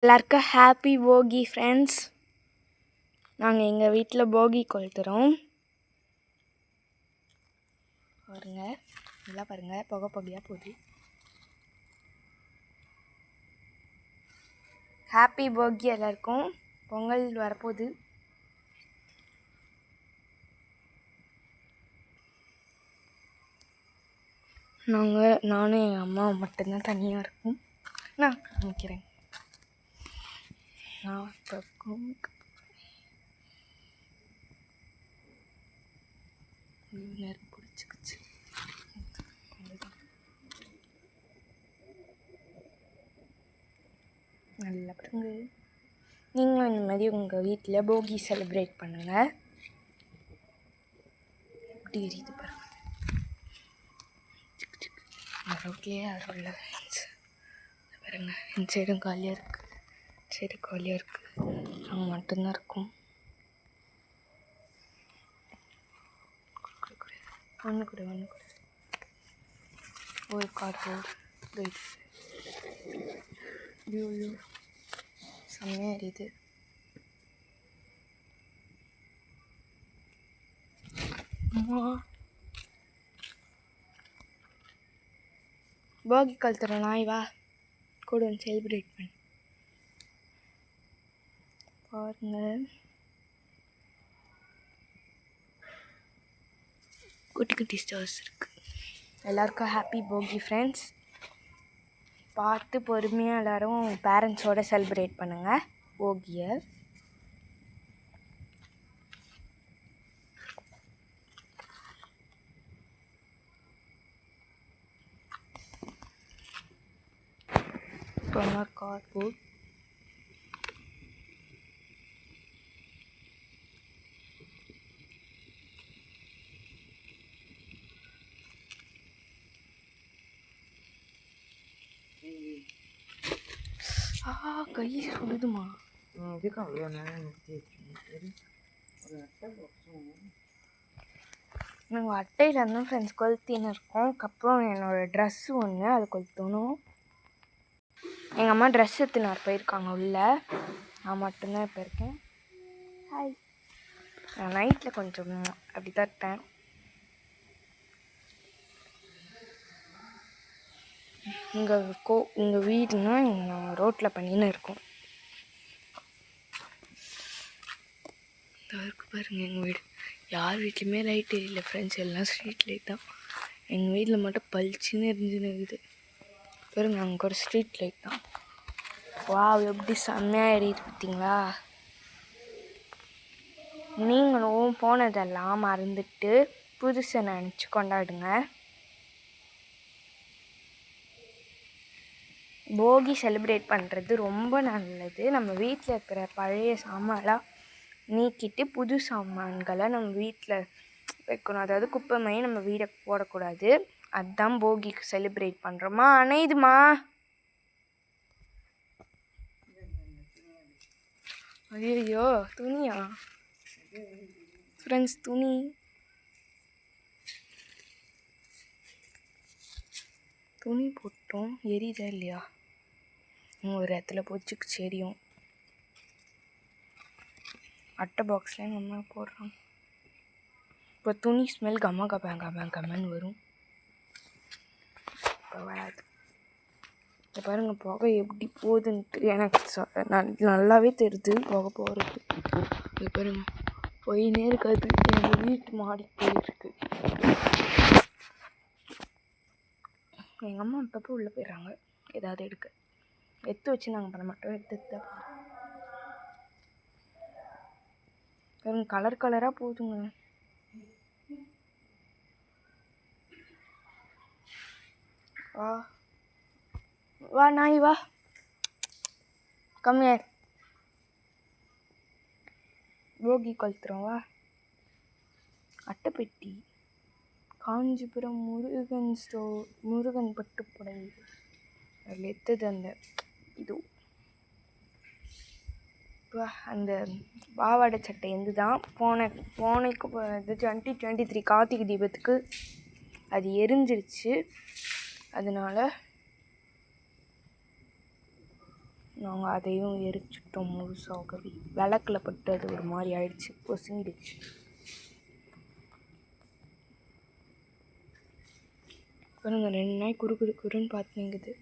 எல்லாருக்கும் ஹாப்பி போகி ஃப்ரெண்ட்ஸ். நாங்கள் எங்கள் வீட்டில் போகி கொளுத்துறோம். பாருங்க, நல்லா பாருங்கள், புகை புகையாக போகுது. ஹாப்பி போகி எல்லாருக்கும். பொங்கல் வரப்போகுது. நானும் எங்கள் அம்மா மட்டும்தான் தனியாக இருக்கும். நான் காமிக்கிறேன். நான் இப்போ நெருப்பு பிடிச்சிக்கிச்சு. நல்லா பாருங்க. நீங்களும் இந்த மாதிரி உங்கள் வீட்டில் போகி செலிப்ரேட் பண்ணுங்கள். எப்படி எரியுது பாருங்க. ரோட்லேயே யாரும் இல்லை பாருங்க. இந்த சைடும் காலியாக இருக்குது, சைடு காலியாக இருக்குது. அங்கே மட்டும்தான் இருக்கும். ஒன்று கூட ஒரு கார்டு ஐயோ செம்மையாக எரியுது. போகி கழுத்துற நாய் வா கூட வந்து செலிப்ரேட் பண்ணு. பாருங்க, குட்டி குட்டி ஸ்டார்ஸ் இருக்குது. எல்லாருக்கும் ஹாப்பி போகி ஃப்ரெண்ட்ஸ். பார்த்து பொறுமையாக எல்லோரும் பேரண்ட்ஸோடு செலிப்ரேட் பண்ணுங்கள் போகியை. இப்போ இன்னொரு கார்ட்போர்ட். கை சுடுதுமா. நாங்கள் அட்டையில் இருந்தோம் ஃப்ரெண்ட்ஸ் கொளுத்தின்னு இருக்கோம். அப்புறம் என்னோடய ட்ரெஸ்ஸு ஒன்று அது கொளுத்தணும். எங்கள் அம்மா ட்ரெஸ் எடுத்துனார் போயிருக்காங்க உள்ளே. நான் மட்டும்தான் இப்போ இருக்கேன். ஹாய். நான் நைட்டில் கொஞ்சம் அப்படி தான் இருப்பேன். எங்கள் வீடுனா நாங்கள் ரோட்டில் பண்ணின்னு இருக்கோம். இருக்கு பாருங்கள் எங்கள் வீடு. யார் வீட்லையுமே லைட் எரியல ஃப்ரெண்ட்ஸ், எல்லாம் ஸ்ட்ரீட் லைட் தான். எங்கள் வீட்டில் மட்டும் பளிச்சுன்னு எரிஞ்சுன்னு இருக்குது பாருங்க. அங்கே ஒரு ஸ்ட்ரீட் லைட் தான். வா எப்படி செம்மையாக எரியுது பார்த்தீங்களா. நீங்களும் போனதெல்லாம் மறந்துட்டு புதுசை நினச்சி கொண்டாடுங்க. போகி செலிப்ரேட் பண்ணுறது ரொம்ப நல்லது. நம்ம வீட்டில் இருக்கிற பழைய சாமான்லாம் நீக்கிட்டு புது சாமான்களை நம்ம வீட்டில் வைக்கணும். அதாவது குப்பைமை நம்ம வீடை போடக்கூடாது. அதுதான் போகிக்கு செலிப்ரேட் பண்ணுறோமா. அணையுதுமா. ஐயோ துணியா ஃப்ரெண்ட்ஸ், துணி போட்டோம். எரியுதா இல்லையா? ஒரு இடத்துல போச்சுக்கு செடியும் அட்டை பாக்ஸ்லேயும் நம்ம போடுறோம். இப்போ துணி ஸ்மெல் கம்மன்னு வரும். இப்போ வராது. இப்போ பாருங்கள் புகை எப்படி போகுதுன்ட்டு எனக்கு நல்லாவே தெரியுது புகை போகிறது. இது பாருங்க போயினே இருக்காது. எங்கள் வீட்டு மாடி போயிருக்கு. எங்கள் அம்மா அப்பப்போ உள்ளே போயிடுறாங்க ஏதாவது எடுத்து வச்சு நாங்கள் பண்ண மாட்டோம். எடுத்து பாருங்க கலர் கலராக போகுதுங்க. வா நாய் வா, கம்மியார். போகி கொளுத்துறோம் வா. அட்டைப்பெட்டி காஞ்சிபுரம் முருகன் பட்டுப்புடை அதில் எடுத்தது. அந்த இது அந்த பாவாடை சட்டை வந்து தான் போனைக்கு இது 2023 கார்த்திகை தீபத்துக்கு அது எரிஞ்சிருச்சு. அதனால் நாங்கள் அதையும் எரிச்சிட்டோம் முழுசாகவே. விளக்கில் பட்டு அது ஒரு மாதிரி ஆயிடுச்சு, பொசுங்கிடுச்சு. பாருங்க 2 நாய் குறுன்னு பார்த்துங்குது.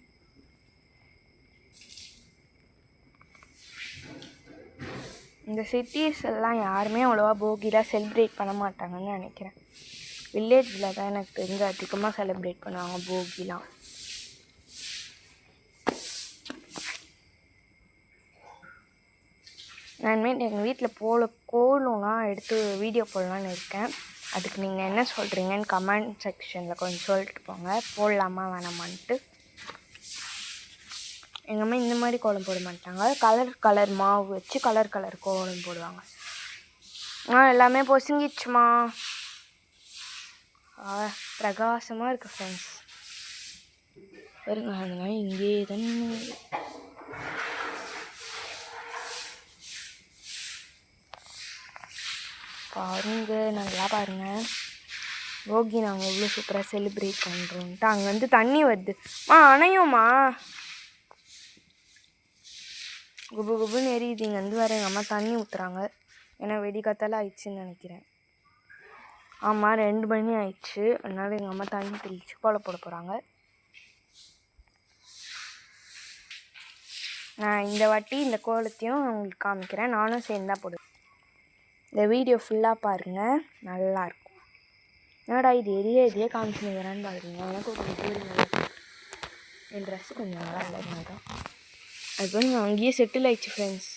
இந்த சிட்டிஸ் எல்லாம் யாருமே அவ்வளோவா போகிலாம் செலிப்ரேட் பண்ண மாட்டாங்கன்னு நினைக்கிறேன். வில்லேஜில் தான் எனக்கு தெரிஞ்சு அதிகமாக செலிப்ரேட் பண்ணுவாங்க போகிலாம். நான் இனிமேல் எங்கள் வீட்டில் கோலம்லாம் எடுத்து வீடியோ போடலான்னு இருக்கேன். அதுக்கு நீங்கள் என்ன சொல்கிறீங்கன்னு கமெண்ட் செக்ஷனில் கொஞ்சம் சொல்லிட்டு போங்க, போடலாமா வேணாமான்ட்டு. எங்கள் அம்மா இந்த மாதிரி கோலம் போட மாட்டாங்க, கலர் மாவு வச்சு கலர் கோலம் போடுவாங்க. எல்லாமே பொசுங்கிச்சுமா. பிரகாசமாக இருக்குது ஃப்ரெண்ட்ஸ். பாருங்க அதெல்லாம் இங்கே தானே பாருங்க, நல்லா பாருங்கள். போகி நாங்கள் எவ்வளோ சூப்பராக செலிப்ரேட் பண்ணுறோன்ட்டு. அங்கே வந்து தண்ணி வருது அணையும்மா, குபுன்னு எரியுது. இங்கே வந்து வேறு எங்கள் அம்மா தண்ணி ஊற்றுறாங்க. ஏன்னா வெடிக்காத்தால ஆயிடுச்சுன்னு நினைக்கிறேன். ஆமாம் 2 மணி ஆயிடுச்சு. அதனால் எங்கள் அம்மா தண்ணி தெளித்து கோலம் போட போகிறாங்க. நான் இந்த வாட்டி இந்த கோலத்தையும் உங்களுக்கு காமிக்கிறேன், நானும் சேர்ந்து தான் போடுவேன். இந்த வீடியோ ஃபுல்லாக பாருங்கள், நல்லாயிருக்கும். என்னடா இது எதையே காமிச்சுங்கிறான்னு பார்க்குறீங்க. எனக்கு கொஞ்சம் என் ட்ரெஸ்ஸு கொஞ்சம் நல்லா இல்லை தான். அது வந்து அங்கேயே செட்டில் ஆயிடுச்சு ஃப்ரெண்ட்ஸ்.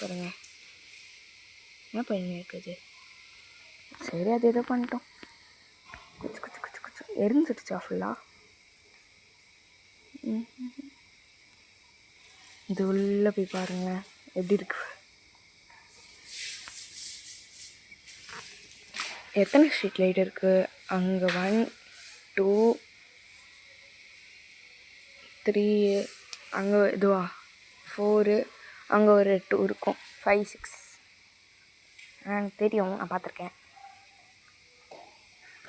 பாருங்கள் என்ன பண்ணி இருக்குது. சரி அது ஏதோ பண்ணிட்டோம். குச்சு எரிஞ்சிடுச்சா ஃபுல்லாக. இது உள்ளே போய் பாருங்கள் எப்படி இருக்கு. எத்தனை ஸ்ட்ரீட் லைட் இருக்குது அங்கே? 1 2 3, அங்கே இதுவா 4, அங்கே ஒரு 2 இருக்கும், 5 6. எனக்கு தெரியும், நான் பார்த்துருக்கேன்.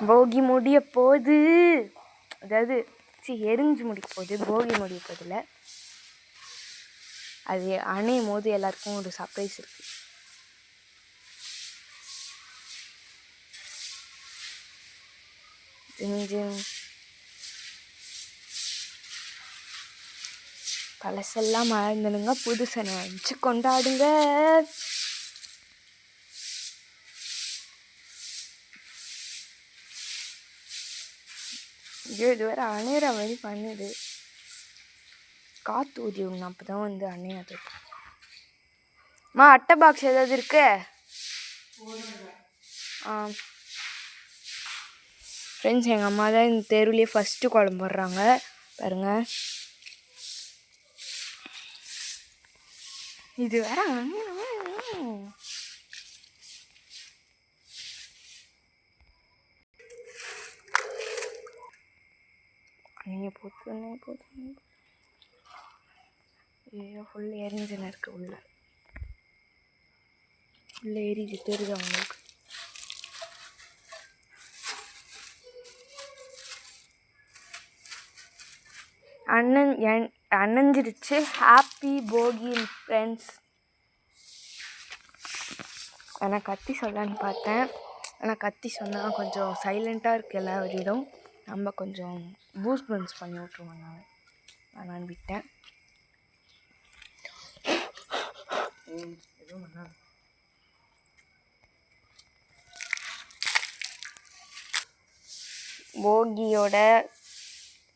போகி முடிய போகுது, அதாவது எரிஞ்சு முடிக்க போகுது, போகி முடிய போதில்லை. அது அணையும் போது எல்லாருக்கும் ஒரு சர்ப்ரைஸ் இருக்குது. பழசெல்லாம் மறந்துடுங்க, புதுசை நினச்சி கொண்டாடுங்க. இது வேறு அணையிற மாதிரி பண்ணுது. காற்று ஊதி விடணும், அப்போ தான் வந்து அணையாது. அட்டை பாக்ஸ் ஏதாவது இருக்கு? ஃப்ரெண்ட்ஸ், எங்கள் அம்மா தான் இந்த தெருவிலேயே ஃபஸ்ட்டு கோலம் போடுறாங்க பாருங்கள். இது வேற நீங்கள் போட்டு ஐயோ ஃபுல் எரிஞ்சுன்னு இருக்குது. உள்ள எரிஞ்சு தெரியுது அவங்களுக்கு. அணைஞ்சிருச்சு. ஹாப்பி போகி ஃப்ரெண்ட்ஸ். நான் கத்தி சொல்லலான்னு பார்த்தேன், ஆனால் கத்தி சொன்னால் கொஞ்சம் சைலண்ட்டாக இருக்குது எல்லா வீடும். நம்ம கொஞ்சம் பூஸ்ட் பண்ணி விட்ருவோம். நான் விட்டேன். போகியோட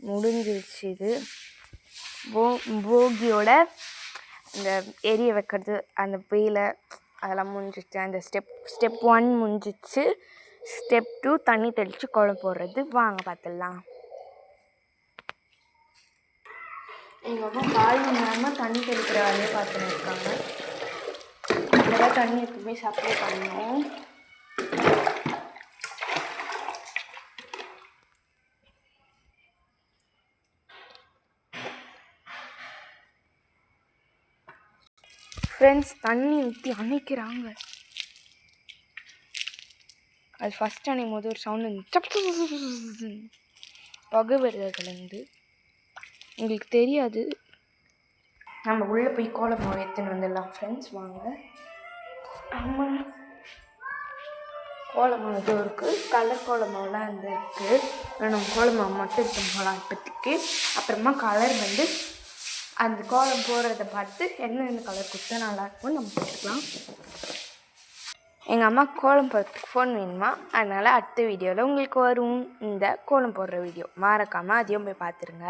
முடிஞ்சிருச்சு. இது போகியோட இந்த எரிய வைக்கிறது, அந்த வெயில அதெல்லாம் முடிஞ்சிச்சு. அந்த ஸ்டெப் 1 முடிஞ்சிச்சு. ஸ்டெப் 2 தண்ணி தெளித்து கோலம் போடுறது. வாங்க பார்த்துடலாம். எங்கள் அம்மா 4 மணி நேரமாக தண்ணி தெளிக்கிற வேலையை பார்த்துன்னு இருக்காங்க. அதெல்லாம் தண்ணி எப்பவுமே சப்ளை பண்ணணும். ஃப்ரெண்ட்ஸ், தண்ணி ஊற்றி அணைக்கிறாங்க. அது ஃபஸ்ட் அணையும் போது ஒரு சவுண்டு வந்து புகை வருது அதுலேருந்து. உங்களுக்கு தெரியாது. நம்ம உள்ளே போய் கோலம் மாவு எடுத்துன்னு வந்துடலாம் ஃப்ரெண்ட்ஸ். வாங்க. ஆமாம், கோலம் மாவு இதுவும் இருக்குது, கலர் கோலம் மாவுலாம் வந்து இருக்குது. நம்ம கோலம் மாவு மட்டும் எடுத்து போகலாம் இப்போதைக்கு. அப்புறமா கலர் வந்து அந்த கோலம் போடுறத பார்த்து என்னென்ன கலர் கொடுத்தா நல்லாயிருக்கும்னு நம்ம போட்டுக்கலாம். எங்கள் அம்மா கோலம் போடுறதுக்கு ஃபோன் வேணுமா, அதனால் அடுத்த வீடியோவில் உங்களுக்கு வரும் இந்த கோலம் போடுற வீடியோ. மறக்காமல் அதையும் போய் பார்த்துருங்க.